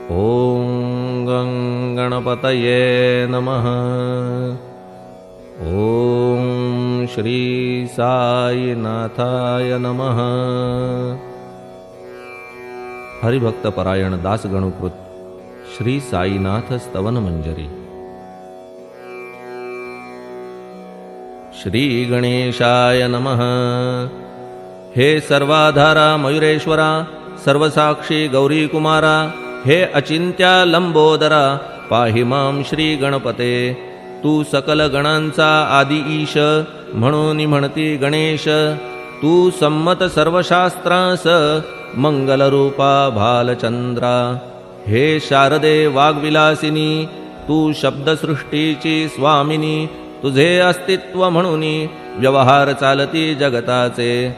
ॐ गणपतये नमः। ॐ श्री साईनाथाय नमः। हरिभक्तपरायण दासगणुकृत श्री साईनाथ स्तवन मंजरी। श्री गणेशाय नमः। हे सर्वाधारा मयुरेश्वरा, सर्वसाक्षी गौरी कुमारा, हे अचिंत्या लंबोदरा, पाहि मां श्री गणपते। तू सकल गणांचा आदि ईश, म्हणून म्हणती गणेश। तू संमत सर्वशास्त्रांस, मंगलरूपा भालचंद्रा। हे शारदे वाग्विलासिनी, तू शब्दसृष्टीची स्वामिनी। तुझे अस्तित्व म्हणून व्यवहार चालती जगताचे।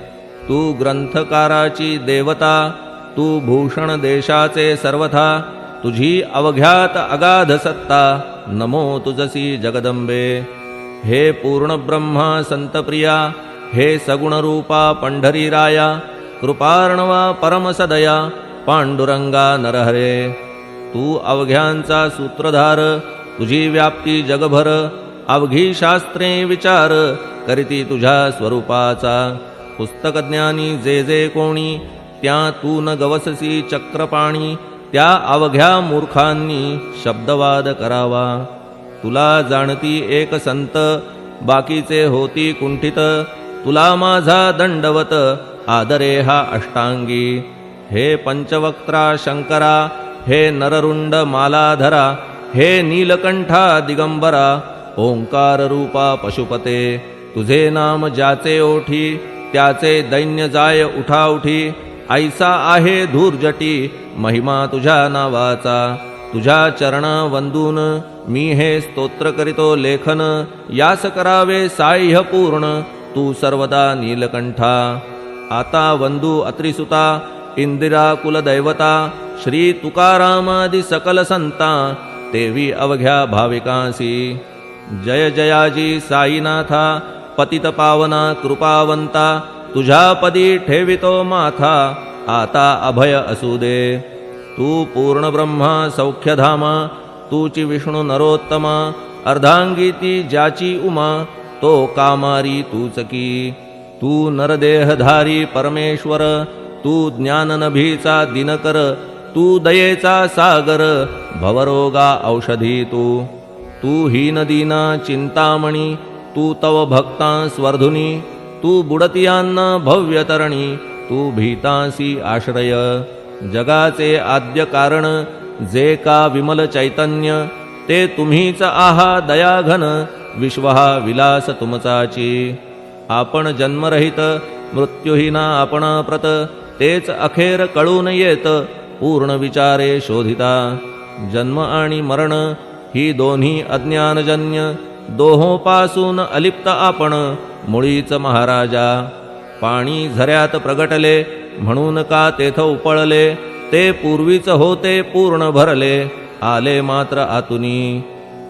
तू ग्रंथकाराची देवता, तू भूषण देशाचे सर्वथा। तुझी अवघ्यात अगाध सत्ता, नमो तुझसी जगदंबे। हे पूर्ण ब्रह्मा संतप्रिया, हे सगुणरूपा पंढरीराया। कृपार्णवा परमसदया, पांडुरंगा नरहरे। तू अवघ्यांचा सूत्रधार, तुझी व्याप्ती जगभर। अवघी शास्त्रे विचार, करीती तुझ्या स्वरूपाचा। पुस्तकज्ञानी जे जे कोणी, त्या तू न गवससी चक्रपाणी। त्या अवघ्या मूर्खांनी शब्दवाद करावा। तुला जाणती एक संत, बाकीचे होती कुंठित। तुला माझा दंडवत, आदरे हा अष्टांगी। हे पंचवक्त्रा शंकरा, हे नररुंड मालाधरा। हे नीलकंठा दिगंबरा, ओंकार रूपा पशुपते। तुझे नाम ज्याचे ओठी, त्याचे दैन्य जाय उठाउठी। ऐसा आहे धूर्जटी, महिमा तुझ्या नावाचा। तुझ्या चरणा वंदून, मी हे स्तोत्र करीतो लेखन। यास करावे साह्य पूर्ण, तू सर्वदा नीलकंठा। आता वंदू अत्रिसुता, इंदिरा कुलदैवता। श्री तुकारामादि सकल संता, तेवी अवघ्या भाविकांसी। जय जयाजी साईनाथा, पतित पावना कृपावंता। तुझ्या पदी ठेवितो माथा, आता अभय असू दे। तू पूर्ण ब्रह्मा सौख्यधामा, तूची विष्णू नरोत्तमा। अर्धांगीती ज्याची उमा, तो कामारी तूच की। तू नरदेहधारी परमेश्वर, तू ज्ञाननभीचा दिनकर। तू दयेचा सागर, भवरोगा औषधी तू। तू हीनदीना चिंतामणी, तू तव भक्ता स्वर्धुनी। तू बुडतियांना भव्यतरणी, तू भीतांसी आश्रय। जगाचे आद्य कारण, जे का विमल चैतन्य। ते तुम्हीच आहा दयाघन, विश्व हा विलास तुमचाची। आपण जन्मरहित, मृत्युहीना आपण प्रत। तेच अखेर कळून येत, पूर्ण विचारे शोधिता। जन्म आणि मरण, ही दोन्ही अज्ञानजन्य। दोहोपासून अलिप्त आपण, मुळीच महाराजा। पाणी झऱ्यात प्रगटले, म्हणून का तेथ उपळले। ते पूर्वीच होते पूर्ण भरले, आले मात्र आतुनी।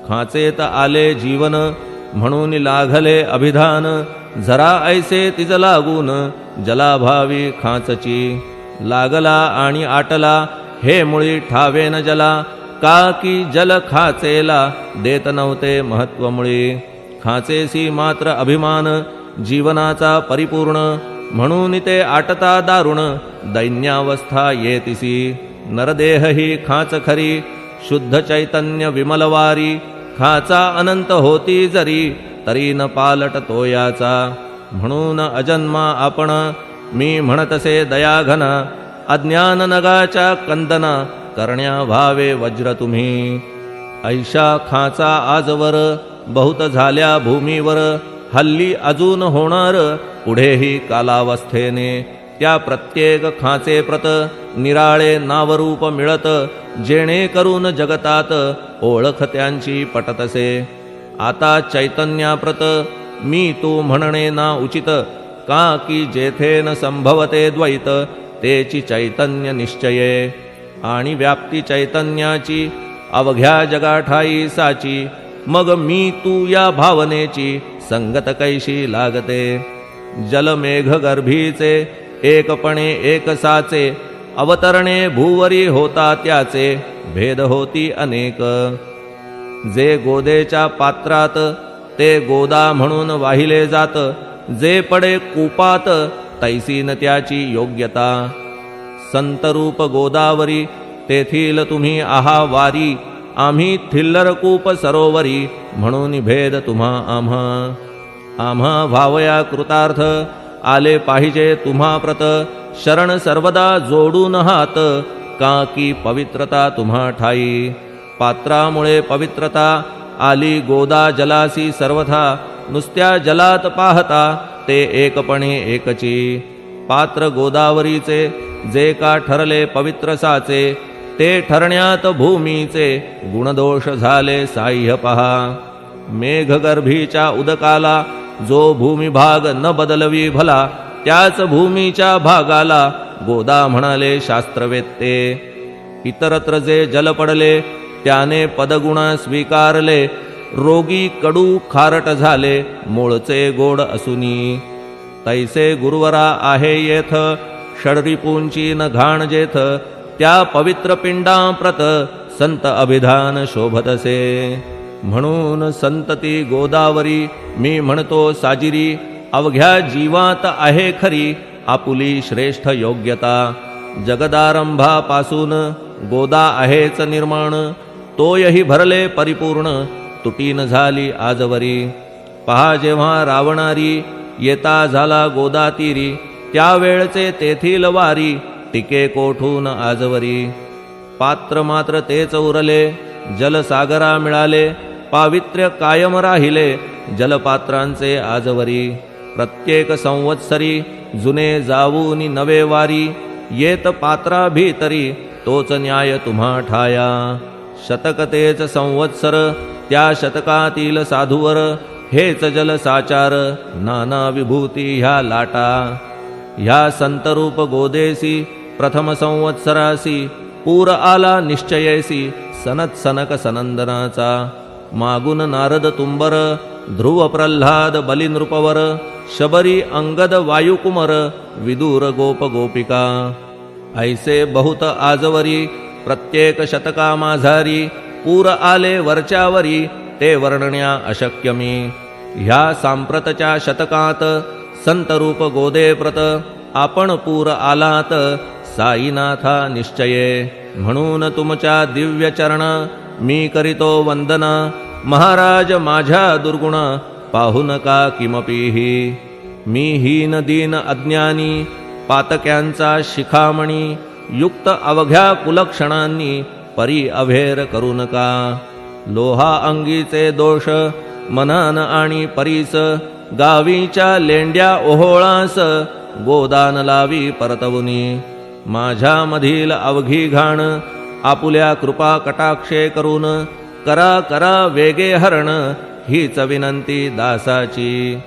खाचेत आले जीवन, म्हणून लागले अभिधान। जरा ऐसे तिज लागून, जलाभावी खाचची। लागला आणि आटला, हे मुळी ठावेन जला। का की जल खाचेला, देत नव्हते महत्व मुळी। खाचेसी मात्र अभिमान, जीवनाचा परिपूर्ण। म्हणून ते आटता दारुण, दैन्यावस्था येतिसी। नरदेह ही खाच खरी, शुद्ध चैतन्य विमलवारी। खाचा अनंत होती जरी, तरी न पालट तो याचा। म्हणून अजन्मा आपण, मी म्हणतसे दयाघन। अज्ञान नगाच्या कंदना, करण्या भावे वज्र तुम्ही। ऐशा खाचा आजवर, बहुत झाल्या भूमीवर। हल्ली अजून होणार, पुढेही कालावस्थेने। त्या प्रत्येक खाचे प्रत, निराळे नावरूप मिळत। जेणे करून जगतात, ओळख त्यांची पटतसे। आता चैतन्याप्रत, मी तू म्हणणे ना उचित। का की जेथे न संभवते द्वैत, तेची चैतन्य निश्चये। आणि व्याप्ती चैतन्याची, अवघ्या जगाठाई साची। मग मी तू या भावनेची, संगत कैशी लागते। जलमेघ गर्भीचे, एकपणे एक साचे। अवतरणे भूवरी होता त्याचे भेद होती अनेक. जे गोदेच्या पात्रात ते गोदा म्हणून वाहिले जात, जे पडे कूपात तैसी न त्याची योग्यता. संतरूप गोदावरी तेथील तुम्ही आहा वारी, आम्ही थिल्लर कूप सरोवरी म्हणून भेद तुम्हा आम्हा. आम्हा भावया कृतार्थ आले पाहिजे तुम्हा प्रत, शरण सर्वदा जोडून हात का की पवित्रता तुम्हा ठाई. पात्रामुळे पवित्रता आली गोदा जलासी सर्वथा, नुसत्या जलात पाहता ते एकपणे एकची. पात्र गोदावरीचे जे का ठरले पवित्र साचे, ते ठरण्यात भूमीचे गुणदोष झाले साह्य पहा. मेघगर्भीच्या उदकाला जो भूमिभाग न बदलवी भला, त्याच भूमीच्या भागाला गोदा म्हणाले शास्त्रवेत्ते. इतरत्र जे जल पडले त्याने पदगुणा स्वीकारले, रोगी कडू खारट झाले मूळचे गोड असुनी. तैसे गुरुवरा आहे येथ षडरिपूंची न घाण जेथ, त्या पवित्र पिंडाप्रत संत अभिधान शोभतसे. म्हणून संतती गोदावरी मी म्हणतो साजिरी, अवघ्या जीवात आहे खरी आपुली श्रेष्ठ योग्यता. जगदारंभापासून गोदा आहेच निर्माण, तोयही भरले परिपूर्ण तुटीन झाली आजवरी. पहा जेव्हा रावणारी येता झाला गोदा तीरी, त्यावेळचे तेथील वारी टिके कोठून आजवरी. पात्र मात्र तेच उरले जलसागरा मिळाले, पावित्र्य कायम राहिले जलपात्रांचे आजवरी. प्रत्येक संवत्सरी जुने जाऊनी नवे वारी, येत पात्रा भीतरी तोच न्याय तुम्हा ठाया. शतक तेच संवत्सर त्या शतकातील साधूवर, हेच जल साचार नाना विभूती ह्या लाटा. ह्या संतरूप गोदेसी प्रथम संवत्सरासी, पूर आला निश्चयेसी सनत सनक सनंदनाचा. मागून नारद तुंबर, ध्रुव प्रल्हाद बलिनृपवर, शबरी अंगद वायुकुमर, विदूर गोप गोपिका. ऐसे बहुत आजवरी प्रत्येक शतका माझारी, पूर आले वरच्यावरी ते वर्णण्या अशक्य मी. ह्या सांप्रतच्या शतकात संतरूप गोदे प्रत, आपण पूर आलात साईनाथा निश्चये. म्हणून तुमच्या दिव्य चरण मी करीतो वंदना, महाराज माझ्या दुर्गुण पाहू नका किमपीही. मी हीन दीन अज्ञानी पातक्यांचा शिखामणी, युक्त अवघ्या कुलक्षणांनी परी अभेर करू नका. लोहा अंगीचे दोष मनान आणि परीस, गावीच्या लेंड्या ओहोळास गोदान लावी परतवुनी. माझ्या मधील अवघी घाण आपुल्या कृपा कटाक्षे करून, करा करा वेगे हरण हीच विनंती दासाची.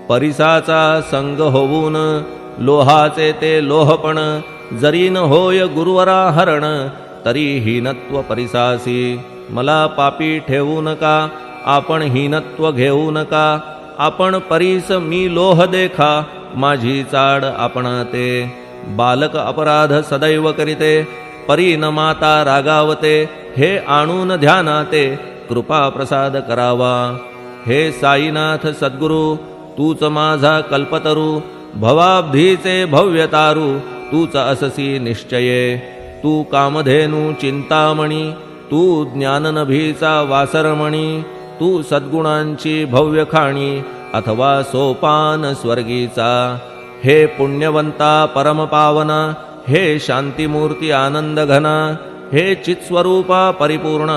परिसाचा संग होऊन लोहाचे ते लोहपण, जरीन होय गुरुवरा हरण तरी हीनत्व परिसासी. मला पापी ठेवू नका आपण हीनत्व घेऊ नका, आपण परीस मी लोह देखा माझी चाड आपणाते. बालक अपराध सदैव करीते परी न माता रागावते, हे आणून ध्यानाते कृपा प्रसाद करावा. हे साईनाथ सद्गुरु तूच माझा कल्पतरू, भवाब्धीचे भव्यतारू तूच अससी निश्चये. तू कामधेनू चिंतामणी, तू ज्ञाननभीचा वासरमणी, तू सद्गुणांची भव्य खाणी अथवा सोपान स्वर्गीचा. हे पुण्यवंता परमपावना, हे शांतिमूर्ती आनंद घना, हे चित्स्वरूपा परिपूर्ण,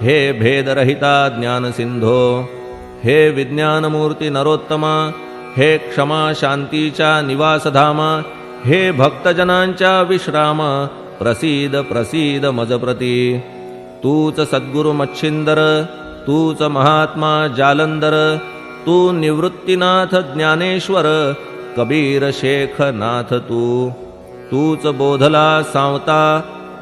हे भेदरहिता ज्ञानसिंधो. हे विज्ञानमूर्ती नरोत्तमा, हे क्षमा शांतीच्या निवासधामा, हे भक्तजनांच्या विश्राम प्रसीद प्रसीद मजप्रती. तूच सद्गुरु मच्छिंदर, तूच महात्मा जालंदर, तू निवृत्तीनाथ ज्ञानेश्वर, कबीर शेख नाथ तू. तूच बोधला सांवता,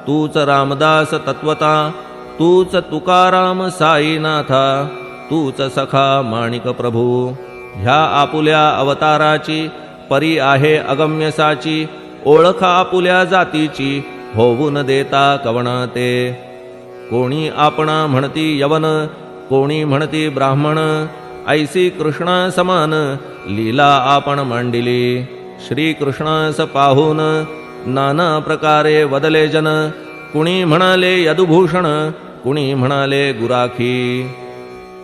तूच रामदास तत्वता, तूच तुकाराम साईनाथा, तूच सखा माणिक प्रभू. ह्या आपुल्या अवताराची परी आहे अगम्यसाची, ओळख आपुल्या जातीची होऊन देता कवना ते. कोणी आपणा म्हणती यवन, कोणी म्हणती ब्राह्मण, ऐसी कृष्णा समान लीला आपण मांडिली. श्रीकृष्णास पाहून नाना प्रकारे वदले जन, कुणी म्हणाले यदुभूषण, कुणी म्हणाले गुराखी.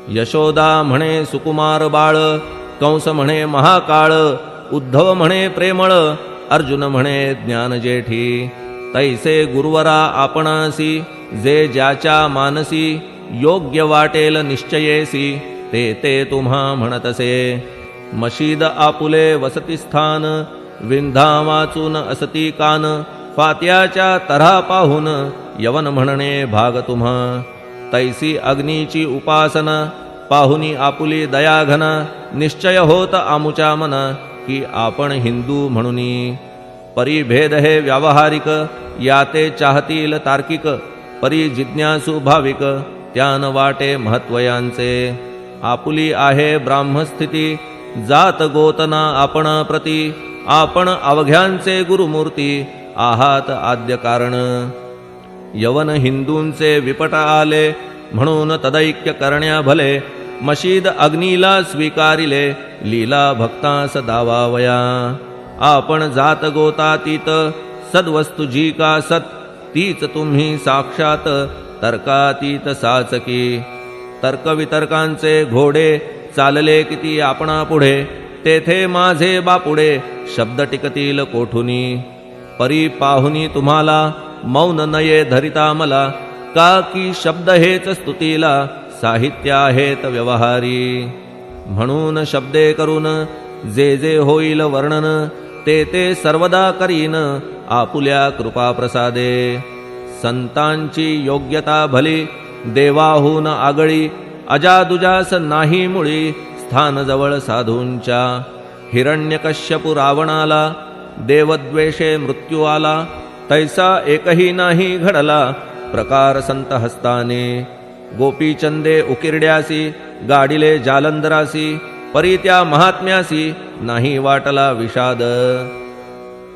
यशोदा म्हणे सुकुमार बाळ, कंस म्हणे महाकाळ, उद्धव म्हणे प्रेमळ, अर्जुन म्हणे ज्ञान जेठी. तैसे गुरुवरा आपणासी, जे ज्याच्या मानसी योग्य वाटेल निश्चयेसी, ते ते तुम्हा म्हणतसे. मशीद आपुले वसती स्थान, विंधा वाचून असती कान, फात्याच्या तऱ्हा पाहून यवन म्हणणे भाग तुम्हा. तैसी अग्नीची उपासना पाहुनी आपुली दयाघना, निश्चय होत आमुच्या मना की आपण हिंदू म्हणूनी. परिभेद हे व्यावहारिक, याते चाहतील तार्किक, परी जिज्ञासू भाविक, त्यान वाटे महत्वयांचे. आपुली आहे ब्राह्मस्थिती, जात गोतना आपणा प्रती, आपण अवघ्यांचे गुरुमूर्ती, आहात आद्य कारण. यवन हिंदूंचे विपट आले, म्हणून तदैक्य करण्या भले, मशीद अग्नीला स्वीकारिले, लीला भक्तास दावावया. आपण जात गोतातीत, सद्वस्तु जी का सत, तीच तुम्ही साक्षात तर्कातीत साचकी. तर्कवितर्कांचे घोडे चालले किती आपणा पुढे, तेथे माझे बापुडे शब्द टिकतील कोठुनी. परी पाहुनी तुम्हाला मौन नये धरिता मला, का की शब्द हेच स्तुतीला साहित्य आहेत व्यवहारी. म्हणून शब्दे करून जे जे होईल वर्णन, ते ते सर्वदा करीन आपुल्या कृपा प्रसादे. संतांची योग्यता भली, देवाहून आगळी, अजादुजास नाही मुळी, स्थान जवळ साधूंच्या. हिरण्यकश्यपु रावणाला, देवद्वेषे मृत्यू आला, तैसा एकही नाही घडला प्रकार संत हस्ताने. गोपीचंदे उकिरड्यासी, गाडिले जालंधरासी, परी त्या महात्म्यासी नाही वाटला विषाद.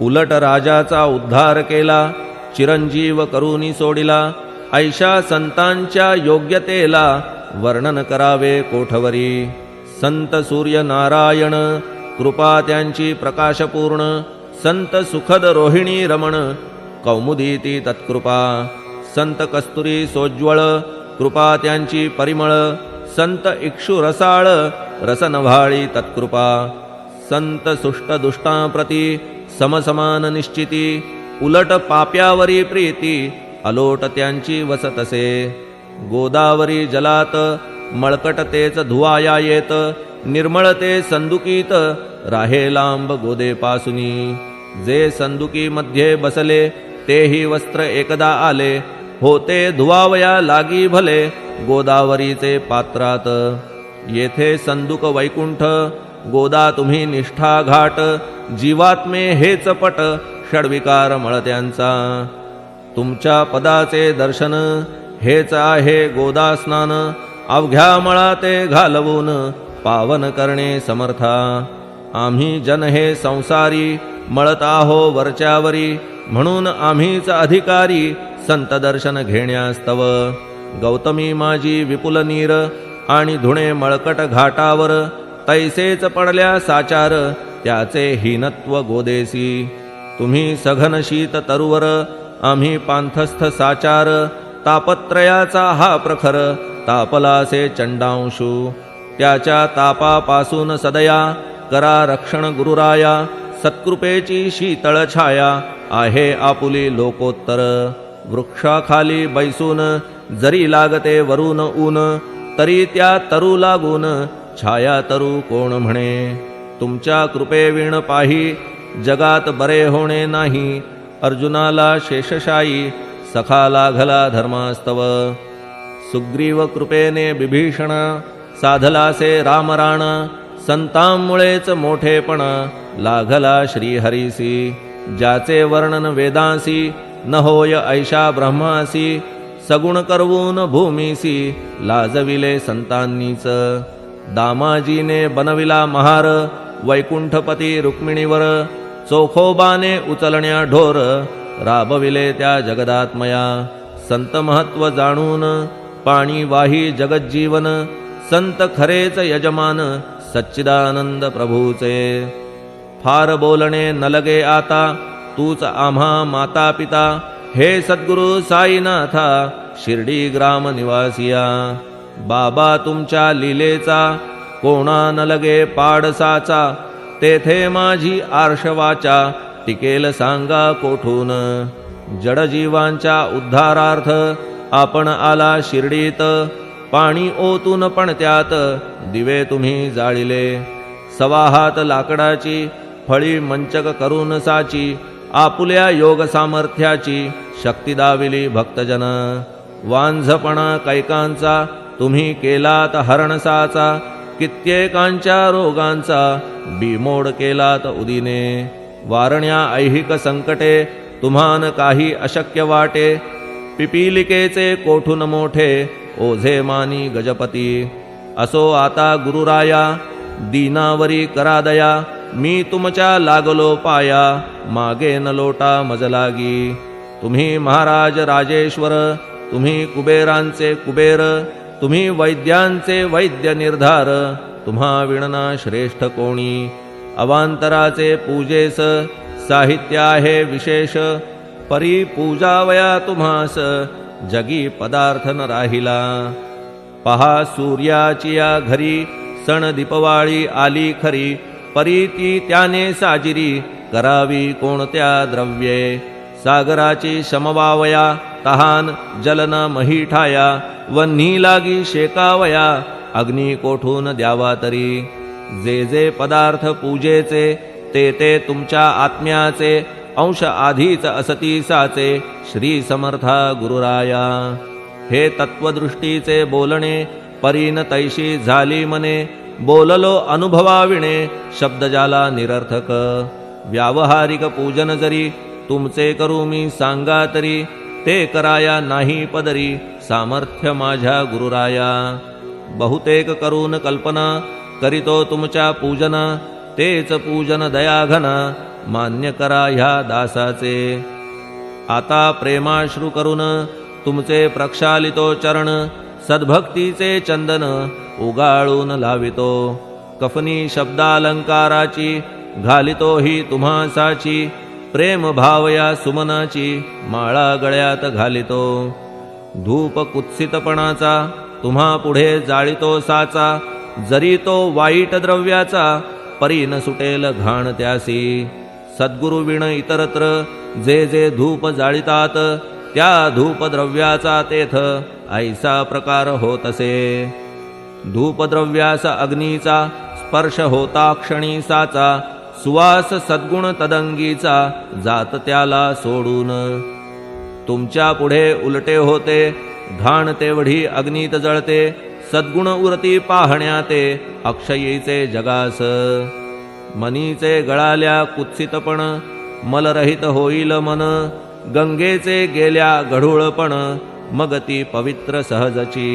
उलट राजाचा उद्धार केला, चिरंजीव करूनी सोडिला, ऐशा संतांच्या योग्यतेला वर्णन करावे कोठवरी. संत सूर्य नारायण, कृपा त्यांची प्रकाशपूर्ण, संत सुखद रोहिणी रमण, कौमुदीती तत्कृपा. संत कस्तुरी सोज्वळ, कृपा त्यांची परिमळ, संत इक्षु रसाळ, रसनव्हाळी तत्कृपा. संत सुष्ट दुष्टांप्रती, समसमान निश्चिती, उलट पाप्यावरी प्रीती, अलोट त्यांची वसतसे. गोदावरी जलात, मळकट तेच धुवाया येत, निर्मळ ते संदुकीत, राहे लांब गोदेपासुनी. जे संदुकी मध्ये बसले, तेही वस्त्र एकदा आले, होते धुवावया लागी भले गोदावरीचे पात्रात. येथे संदुक वैकुंठ, गोदा तुम्ही निष्ठा घाट, जीवात्मे हेच पट, षड्विकार मळत्यांचा. तुमच्या पदाचे दर्शन, हेच आहे गोदा स्नान, अवघ्या मळाते घालवून पावन करणे समर्था. आम्ही जन हे संसारी, मळत आहो वरच्यावरी, म्हणून आम्हीच अधिकारी, संत दर्शन घेण्यास्तव. गौतमी माझी विपुल नीर, आणि धुणे मळकट घाटावर, तैसेच पडल्या साचार, त्याचे हीनत्व गोदेसी. तुम्ही सघन शीत तरुवर, आम्ही पांथस्थ साचार, तापत्रयाचा हा प्रखर, तापलासे चंडांशू. त्याच्या तापापासून सदया, करा रक्षण गुरुराया, सत्कृपेची शीतळ छाया, आहे आपुली लोकोत्तर. वृक्षाखाली बैसून, जरी लागते वरून ऊन, तरी त्या तरू लागून, छाया तरू कोण म्हणे. तुमच्या कृपेविण पाही, जगात बरे होणे नाही. अर्जुनाला शेषशायी, सखा लागला धर्मास्तव. सुग्रीव कृपेने बिभीषण, साधलासे रामराणा. संतांमुळेच मोठेपणा, लागला श्रीहरीसी. ज्याचे वर्णन वेदांसी, न होय ऐशा ब्रह्मासी. सगुण करवून भूमीसी, लाजविले संतांनीच. दामाजीने बनविला महार, वैकुंठपती रुक्मिणीवर. चोखोबाने उचलण्या ढोर राबविले त्या जगदात्मया संत महत्व जाणून पाणी वाही जगज्जीवन संत खरेच यजमान सच्चिदानंद प्रभूचे फार बोलणे न लगे आता तूच आम्हा माता पिता हे सद्गुरु साईनाथा शिर्डी ग्राम निवासिया बाबा तुमच्या लीलेचा कोणा न लगे पाडसाचा तेथे माझी आर्षवाचा टिकेल सांगा कोठून जडजीवांच्या उद्धारार्थ आपण आला शिर्डीत पाणी ओतून पण त्यात दिवे तुम्ही जाळिले सवा हात लाकडाची फळी मंचक करून साची आपुल्या योग सामर्थ्याची शक्ती दाविली भक्तजन वांझपणा कैकांचा तुम्ही केलात हरणसाचा कित्येकांच्या रोगांचा बिमोड केलात उदिने वारण्या ऐहिक संकटे तुम्हान काही अशक्य वाटे पिपीलिकेचे कोठून मोठे ओझे मानी गजपती असो आता गुरुराया दीनावरी करा दया मी तुमच्या लागलो पाया मागे न लोटा मजलागी तुम्ही महाराज राजेश्वर तुम्ही कुबेरांचे कुबेर तुम्ही वैद्यांचे वैद्य निर्धार तुम्हा विणना श्रेष्ठ कोणी अवांतराचे पूजेस साहित्य आहे विशेष परी पूजावया तुम्हास जगी पदार्थ न राहिला पहा सूर्याची या घरी सण दीपवाळी आली खरी परी ती त्याने साजिरी करावी कोणत्या द्रव्ये सागराची शमवावया तहान जलन मही ठाया वन्ही लागी शेकावया अग्नी कोठून द्यावा तरी जे जे पदार्थ पूजेचे ते तुमच्या आत्म्याचे अंश आधीच असतीसाचे श्री समर्था गुरुराया हे तत्वदृष्टीचे बोलणे परीन तैशी झाली मने बोललो अनुभवाविणे शब्द जाला निरर्थक व्यावहारिक पूजन जरी तुमचे करू मी सांगा तरी ते कराया नाही पदरी सामर्थ्य माझ्या गुरुराया बहुतेक करून कल्पना करीतो तुमच्या पूजना तेच पूजन दयाघना मान्य करा ह्या दासाचे आता प्रेमाश्रू करून तुमचे प्रक्षालितो चरण सद्भक्तीचे चंदन उगाळून लावितो कफनी शब्दालंकाराची घालितो ही तुम्हासाची प्रेम भावया सुमनाची माळा गळ्यात घालितो धूप कुत्सितपणाचा तुम्हा पुढे जाळितो साचा जरी तो वाईट द्रव्याचा परी न सुटेल घाण त्यासी सद्गुरु विण इतरत्र जे जे धूप जाळितात त्या धूप द्रव्याचा तेथ ऐसा प्रकार होत असे धूपद्रव्यास अग्नीचा स्पर्श होता क्षणी साचा सुवास सद्गुण तदंगीचा जात त्याला सोडून तुमच्या पुढे उलटे होते घाण तेवढी अग्नीत जळते सद्गुण उरती पाहण्याते अक्षयीचे जगास मनीचे गळाल्या कुत्सितपण मलरहित होईल मन गंगेचे गेल्या गढूळपण मग ती पवित्र सहजची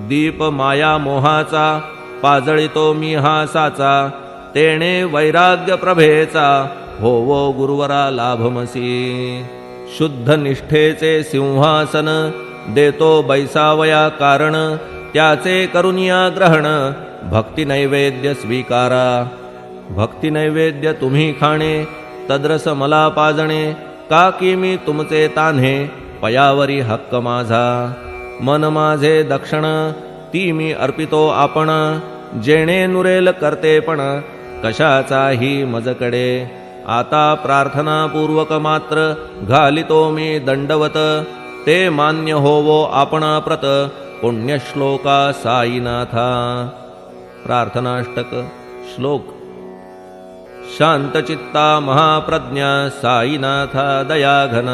दीप माया मोहाचा पाजळितो मी हा साचा तेणे वैराग्य प्रभेचा होवो गुरुवरा लाभमसी शुद्ध निष्ठेचे सिंहासन देतो बैसावया कारण त्याचे करुनिया ग्रहण भक्ती नैवेद्य स्वीकारा भक्ती नैवेद्य तुम्ही खाणे तद्रस मला पाजणे का की मी तुमचे तान्हे पयावरी हक्क माझा मन माझे दक्षिण ती मी अर्पितो आपण जेणे नुरेल करतेपण कशाचाही मजकडे आता प्रार्थनापूर्वक मात्र घालितो मी दंडवत ते मान्य होवो आपणाप्रत पुण्यश्लोका साईनाथा प्रार्थनाष्टक श्लोक शांतचित्ता महाप्रज्ञा साईनाथा दयाघन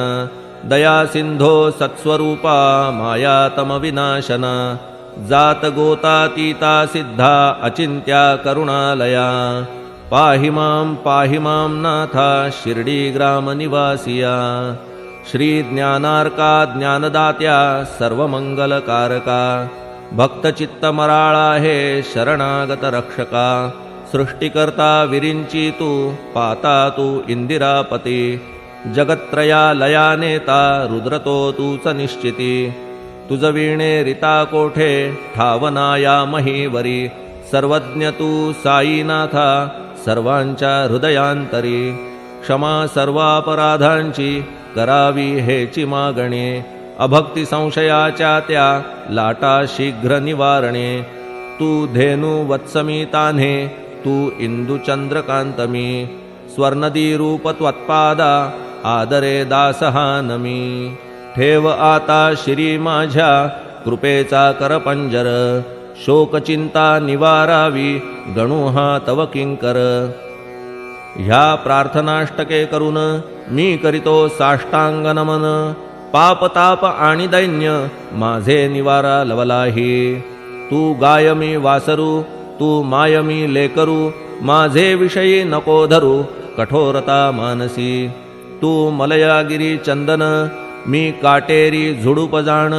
दया सिंधो सत्स्वरूपा मायातम विनाशन जात गोतातीता सिद्धा अचिंत्या करुणालया पाहि मां नाथा शिर्डी ग्राम निवासिया श्री ज्ञानार्का ज्ञानदात्या सर्वमंगलकारका भक्तचित्त मराळा हे शरणागत रक्षका सृष्टिकर्ता विरिंची तू पाता तू इंदिरापती जगत्त्रया लया नेता रुद्रतो तूच निश्चिती तुझ वीणे रिता कोठे ठावना या महीवरी सर्वज्ञ तू साईनाथा सर्वांच्या हृदयांतरी क्षमा सर्वापराधांची करावी हेची मागणे अभक्ती संशयाच्या त्या लाटा शीघ्र निवारणे तू धेनु वत्समी तान्हे तू इंदू चंद्रकांतमी स्वर्णदी रूप त्वत्पादा आदरे दासहानमी ठेव आता शिरी माझ्या कृपेचा करपंजर शोकचिंता निवारावी गणू हा तव किंकर ह्या प्रार्थनाष्टके करून मी करीतो साष्टांग नमन पाप ताप आणि दैन्य माझे निवारा लवलाही तू गाय मी वासरू तू माय मी लेकरू माझे विषयी नको धरू कठोरता मानसी तू मलयागिरी चंदन मी काटेरी झुडूप जाण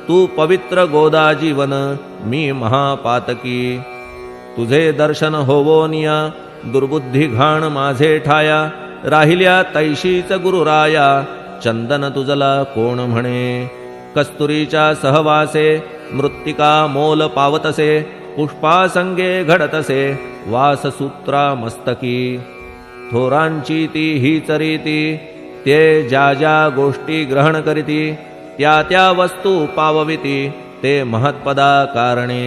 तू पवित्र गोदा जीवन मी महापातकी तुझे दर्शन होवोनिया दुर्बुद्धी घाण माझे ठाया राहिल्या तैशीच गुरुराया चंदन तुझला कोण म्हणे कस्तुरीच्या सहवासे मृत्तिका मोल पावतसे पुष्पासंगे घडतसे वाससूत्रा मस्तकी थोरांची ती हीच रीती ते ज्या ज्या गोष्टी ग्रहण करीती त्या त्या वस्तू पावविती ते महत्पदा कारणे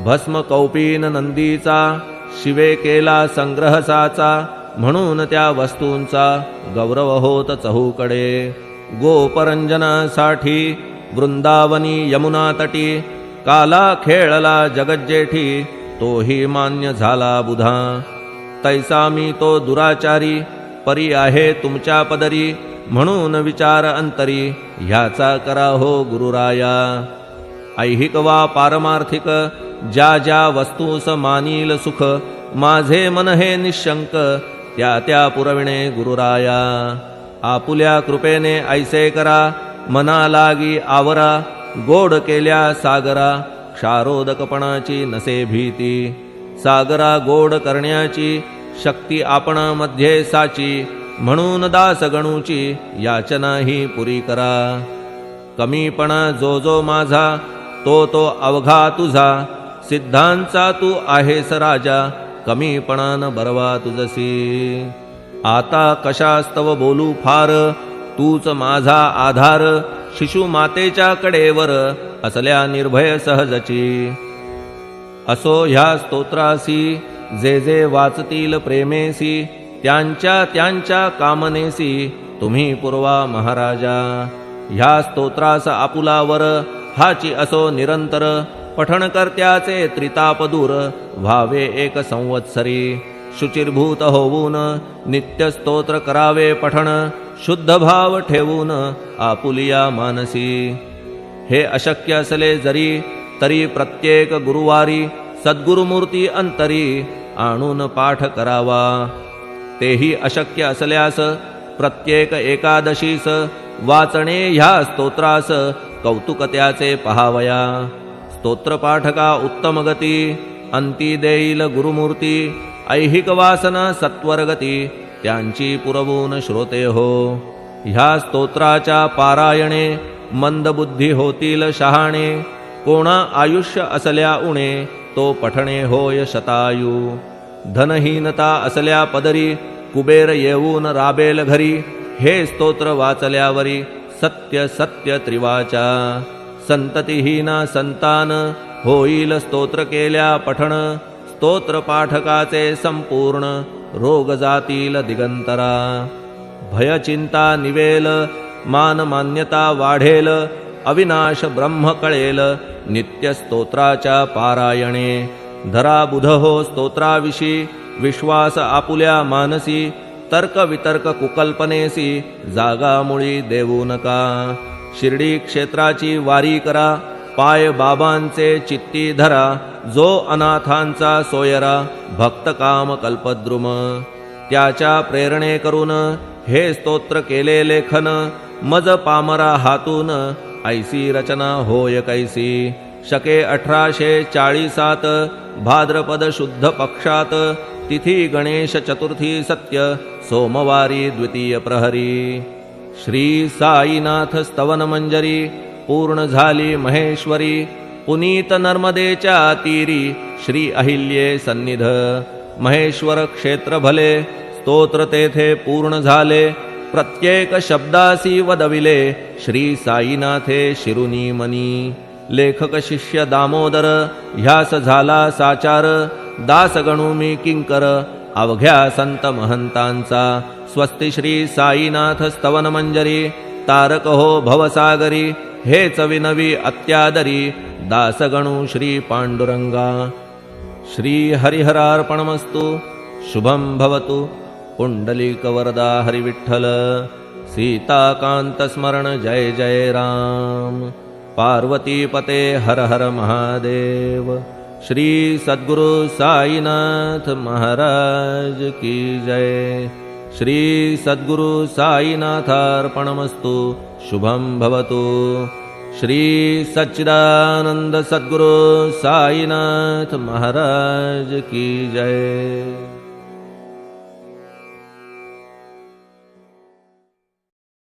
भस्म कौपीन नंदीचा शिवे केला संग्रहसाचा म्हणून त्या वस्तूंचा गौरव होत चहूकडे गोपरंजनासाठी वृंदावनी यमुना तटी काला खेळला जगज्जेठी तोही मान्य झाला बुधा तैसा मी तो दुराचारी परी आहे तुमच्या पदरी म्हणून विचार अंतरी ह्याचा करा हो गुरुराया ऐहिक वा पारमार्थिक ज्या ज्या वस्तूस मानील सुख माझे मन हे निशंक त्या त्या पुरविणे गुरुराया आपुल्या कृपेने ऐसे करा मना लागी आवरा गोड केल्या सागरा क्षारोदकपणाची नसे भीती सागरा गोड करण्याची शक्ती आपणामध्ये साची म्हणून दास गणूची याचना ही पुरी करा कमीपणा जो जो माझा तो तो अवघा तुझा सिद्धांचा तू आहेस राजा कमीपणान बरवा तुझसी आता कशास्तव बोलू फार तूच माझा आधार शिशु मातेच्या कडेवर असल्या निर्भय सहजची असो ह्या स्तोत्रासी जे जे वाचतील प्रेमेसी त्यांच्या त्यांच्या कामनेसी तुम्ही पुरवा महाराजा ह्या स्तोत्रास आपुलावर हाची असो निरंतर पठणकर्त्याचे त्रिताप दूर व्हावे एक संवत्सरी शुचिर्भूत होऊन नित्य स्तोत्र करावे पठण शुद्ध भाव ठेवून आपुलिया मानसी हे अशक्य असले जरी तरी प्रत्येक गुरुवारी सद्गुरुमूर्ती अंतरी आणून पाठ करावा तेही अशक्य असल्यास प्रत्येक एकादशीस वाचणे ह्या स्तोत्रास कौतुक त्याचे पहावया स्तोत्रपाठका उत्तम गती अंती देईल गुरुमूर्ती ऐहिक वासना सत्वरगती त्यांची पुरवून श्रोते हो ह्या स्तोत्राच्या पारायणे मंदबुद्धी होतील शहाणे कोणा आयुष्य असल्या उणे तो पठणे होय शतायू धनहीनता असल्या पदरी कुबेर येऊन राबेल घरी हे स्तोत्र वाचल्यावरी सत्य सत्य त्रिवाचा संततिहीना संतान होईल स्तोत्र केल्या पठण स्तोत्र पाठकाचे संपूर्ण रोग जातील दिगंतरा भयचिंता निवेल मान मान्यता वाढेल अविनाश ब्रह्म कळेल नित्य स्तोत्राच्या पारायणे धरा बुध हो स्तोत्राविषयी विश्वास आपुल्या मानसी तर्क वितर्क कुकल्पनेसी जागा मुळी देऊ नका शिर्डी क्षेत्राची वारी करा पाय बाबांचे चित्ती धरा जो अनाथांचा सोयरा भक्त काम कल्पद्रुम त्याच्या प्रेरणे करून हे स्तोत्र केले लेखन मज पामरा हातून ऐसी रचना होय कैसी शके 1840 भाद्रपद शुद्ध पक्षात तिथी गणेश चतुर्थी सत्य सोमवारी द्वितीय प्रहरी श्री साईनाथ स्तवन मंजरी पूर्ण झाली महेश्वरी पुनीत नर्मदेच्या तीरी श्री अहिल्ये सन्निध महेश्वर क्षेत्र भले स्तोत्र तेथे पूर्ण झाले प्रत्येक शब्दासी वदविले श्री साईनाथे शिरुनी मनी लेखक शिष्य दामोदर ह्यास झाला साचार दास गणू मी किंकर अवघ्या संत महंतांचा स्वस्ति श्री साईनाथ स्तवन मंजरी तारक हो भवसागरी हेच विनवी अत्यादरी दासगणू श्री पांडुरंगा श्री हरिहरार्पणमस्तु शुभं भवतु पुंडलिक वरदा हरिविठ्ठल सीताकांत स्मरण जय जय राम पार्वती पते हर हर महादेव श्री सद्गुरु साईनाथ महाराज की जय श्री सद्गुरु साईनाथार्पणमस्तु शुभं भवतु श्री सच्चिदानंद सद्गुरु साईनाथ महाराज की जय।